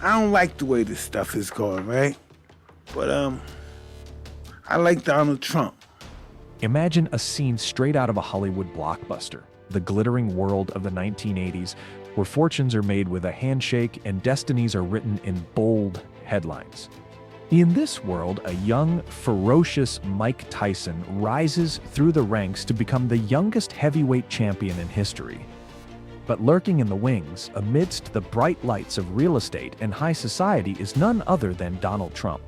I don't like the way this stuff is going, right? But, I like Donald Trump. Imagine a scene straight out of a Hollywood blockbuster, the glittering world of the 1980s, where fortunes are made with a handshake and destinies are written in bold headlines. In this world, a young, ferocious Mike Tyson rises through the ranks to become the youngest heavyweight champion in history. But lurking in the wings, amidst the bright lights of real estate and high society, is none other than Donald Trump.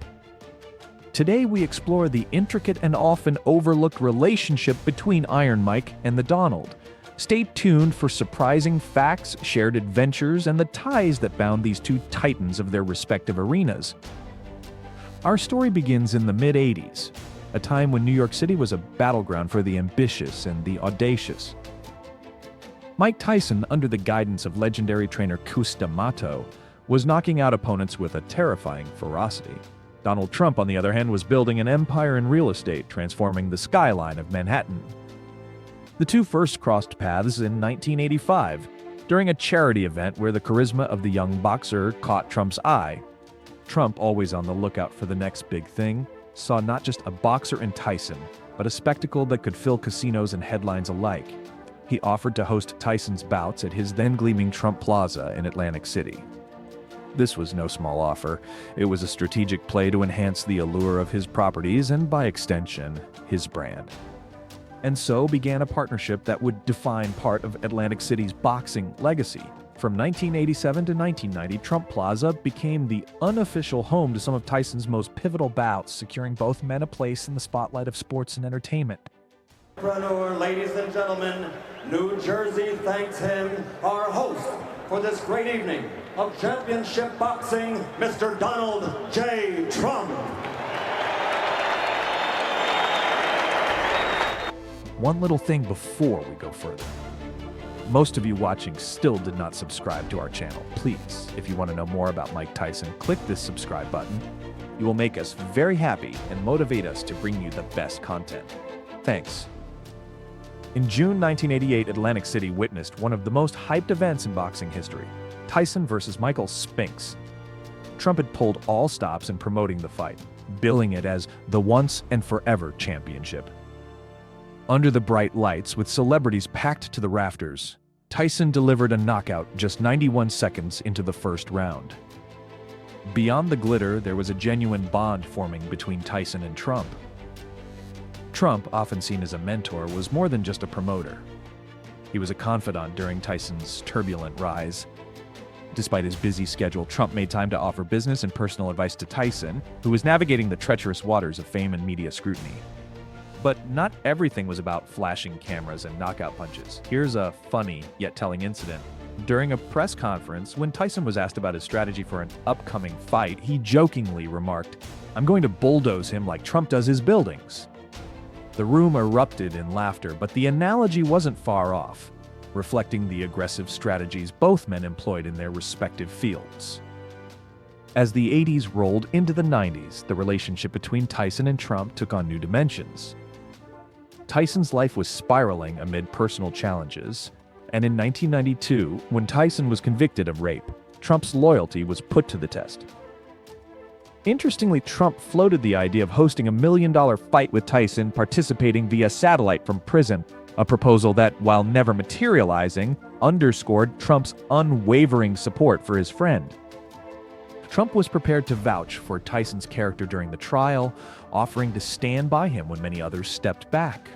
Today we explore the intricate and often overlooked relationship between Iron Mike and the Donald. Stay tuned for surprising facts, shared adventures, and the ties that bound these two titans of their respective arenas. Our story begins in the mid-'80s, a time when New York City was a battleground for the ambitious and the audacious. Mike Tyson, under the guidance of legendary trainer Cus D'Amato, was knocking out opponents with a terrifying ferocity. Donald Trump, on the other hand, was building an empire in real estate, transforming the skyline of Manhattan. The two first crossed paths in 1985, during a charity event where the charisma of the young boxer caught Trump's eye. Trump, always on the lookout for the next big thing, saw not just a boxer in Tyson, but a spectacle that could fill casinos and headlines alike. He offered to host Tyson's bouts at his then-gleaming Trump Plaza in Atlantic City. This was no small offer. It was a strategic play to enhance the allure of his properties and, by extension, his brand. And so began a partnership that would define part of Atlantic City's boxing legacy. From 1987 to 1990, Trump Plaza became the unofficial home to some of Tyson's most pivotal bouts, securing both men a place in the spotlight of sports and entertainment. Ladies and gentlemen, New Jersey thanks him, our host for this great evening of championship boxing, Mr. Donald J. Trump. One little thing before we go further. Most of you watching still did not subscribe to our channel. Please, if you want to know more about Mike Tyson, click this subscribe button. You will make us very happy and motivate us to bring you the best content. Thanks. In June 1988, Atlantic City witnessed one of the most hyped events in boxing history, Tyson versus Michael Spinks. Trump had pulled all stops in promoting the fight, billing it as the once and forever championship. Under the bright lights, with celebrities packed to the rafters, Tyson delivered a knockout just 91 seconds into the first round. Beyond the glitter, there was a genuine bond forming between Tyson and Trump. Trump, often seen as a mentor, was more than just a promoter. He was a confidant during Tyson's turbulent rise. Despite his busy schedule, Trump made time to offer business and personal advice to Tyson, who was navigating the treacherous waters of fame and media scrutiny. But not everything was about flashing cameras and knockout punches. Here's a funny yet telling incident. During a press conference, when Tyson was asked about his strategy for an upcoming fight, he jokingly remarked, "I'm going to bulldoze him like Trump does his buildings." The room erupted in laughter, but the analogy wasn't far off, reflecting the aggressive strategies both men employed in their respective fields. As the 80s rolled into the 90s, the relationship between Tyson and Trump took on new dimensions. Tyson's life was spiraling amid personal challenges, and in 1992, when Tyson was convicted of rape, Trump's loyalty was put to the test. Interestingly, Trump floated the idea of hosting a $1 million fight with Tyson, participating via satellite from prison, a proposal that, while never materializing, underscored Trump's unwavering support for his friend. Trump was prepared to vouch for Tyson's character during the trial, offering to stand by him when many others stepped back.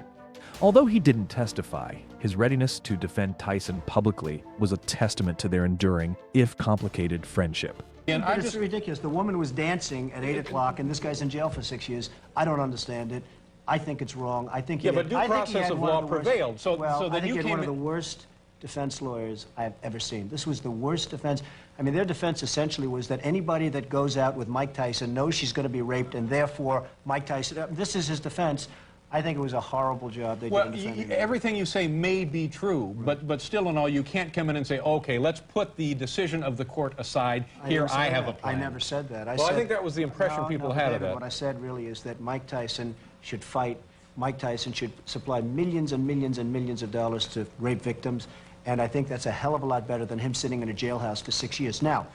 Although he didn't testify, his readiness to defend Tyson publicly was a testament to their enduring, if complicated, friendship. And it's ridiculous. The woman was dancing at 8 o'clock, and this guy's in jail for 6 years. I don't understand it. I think it's wrong. I think but due process of law prevailed. So I think you he had came one of the worst defense lawyers I've ever seen. This was the worst defense. I mean, their defense essentially was that anybody that goes out with Mike Tyson knows she's going to be raped, and therefore Mike Tyson, this is his defense. I think it was a horrible job they did in defending him. Everything you say may be true, but still in all, you can't come in and say, okay, let's put the decision of the court aside. Here, I have a plan. I never said that. I think that was the impression people had of that. What I said really is that Mike Tyson should fight. Mike Tyson should supply millions and millions and millions of dollars to rape victims, and I think that's a hell of a lot better than him sitting in a jailhouse for 6 years. Now,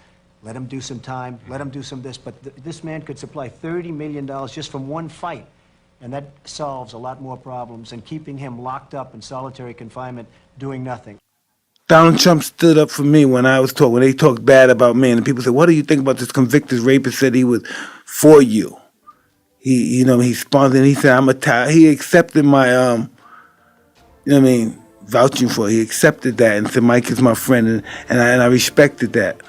let him do some time, let him do some this, but this man could supply $30 million just from one fight, and that solves a lot more problems than keeping him locked up in solitary confinement doing nothing. Donald Trump stood up for me when they talked bad about me, and people said, "What do you think about this convicted rapist?" Said he was for you. He sponsored. He said, he accepted my vouching for it. He accepted that and said, "Mike is my friend," and I respected that.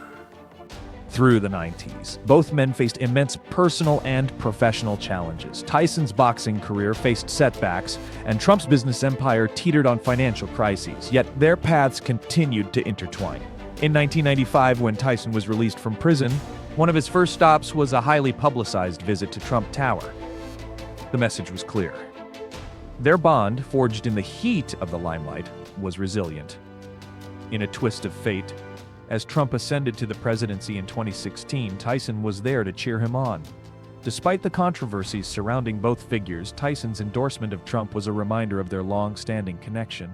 Through the 90s, both men faced immense personal and professional challenges. Tyson's boxing career faced setbacks, and Trump's business empire teetered on financial crises, yet their paths continued to intertwine. In 1995, when Tyson was released from prison, one of his first stops was a highly publicized visit to Trump Tower. The message was clear. Their bond, forged in the heat of the limelight, was resilient. In a twist of fate, as Trump ascended to the presidency in 2016, Tyson was there to cheer him on. Despite the controversies surrounding both figures, Tyson's endorsement of Trump was a reminder of their long-standing connection,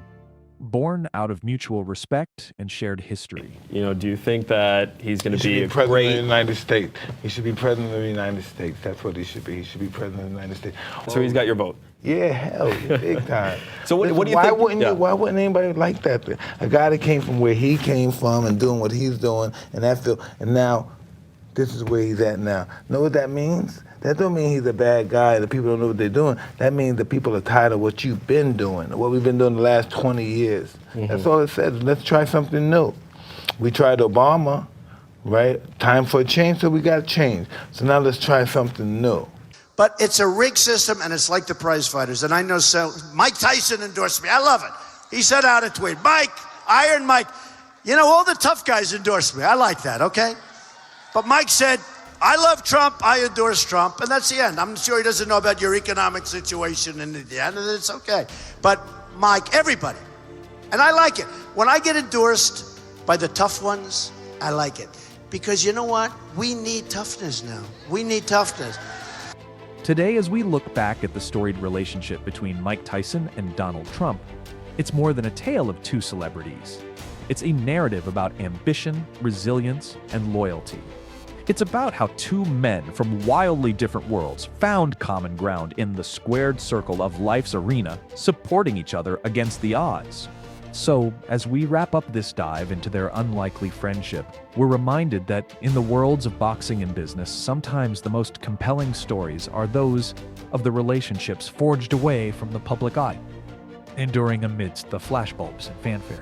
born out of mutual respect and shared history. Do you think that he's going to be a president great... of the United States? He should be president of the United States. That's what he should be. He should be president of the United States. So he's got your vote? Yeah, hell, big time. So what do you think? Why wouldn't anybody like that? A guy that came from where he came from and doing what he's doing, and now this is where he's at now. Know what that means? That don't mean he's a bad guy, the people don't know what they're doing. That means the people are tired of what you've been doing, what we've been doing the last 20 years. Mm-hmm. That's all it says. Let's try something new. We tried Obama, right? Time for a change, so we got to change. So now let's try something new. But it's a rigged system, and it's like the prize fighters. And I know Mike Tyson endorsed me. I love it. He sent out a tweet. Mike, Iron Mike. All the tough guys endorsed me. I like that, okay? But Mike said, I love Trump, I endorse Trump, and that's the end. I'm sure he doesn't know about your economic situation, and at the end, and it's okay. But Mike, everybody, and I like it. When I get endorsed by the tough ones, I like it. Because you know what? We need toughness now. We need toughness. Today, as we look back at the storied relationship between Mike Tyson and Donald Trump, it's more than a tale of two celebrities. It's a narrative about ambition, resilience, and loyalty. It's about how two men from wildly different worlds found common ground in the squared circle of life's arena, supporting each other against the odds. So, as we wrap up this dive into their unlikely friendship, we're reminded that in the worlds of boxing and business, sometimes the most compelling stories are those of the relationships forged away from the public eye, enduring amidst the flashbulbs and fanfare.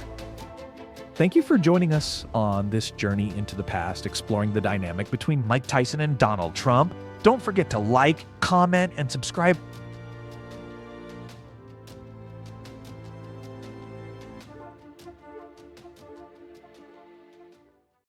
Thank you for joining us on this journey into the past, exploring the dynamic between Mike Tyson and Donald Trump. Don't forget to like, comment, and subscribe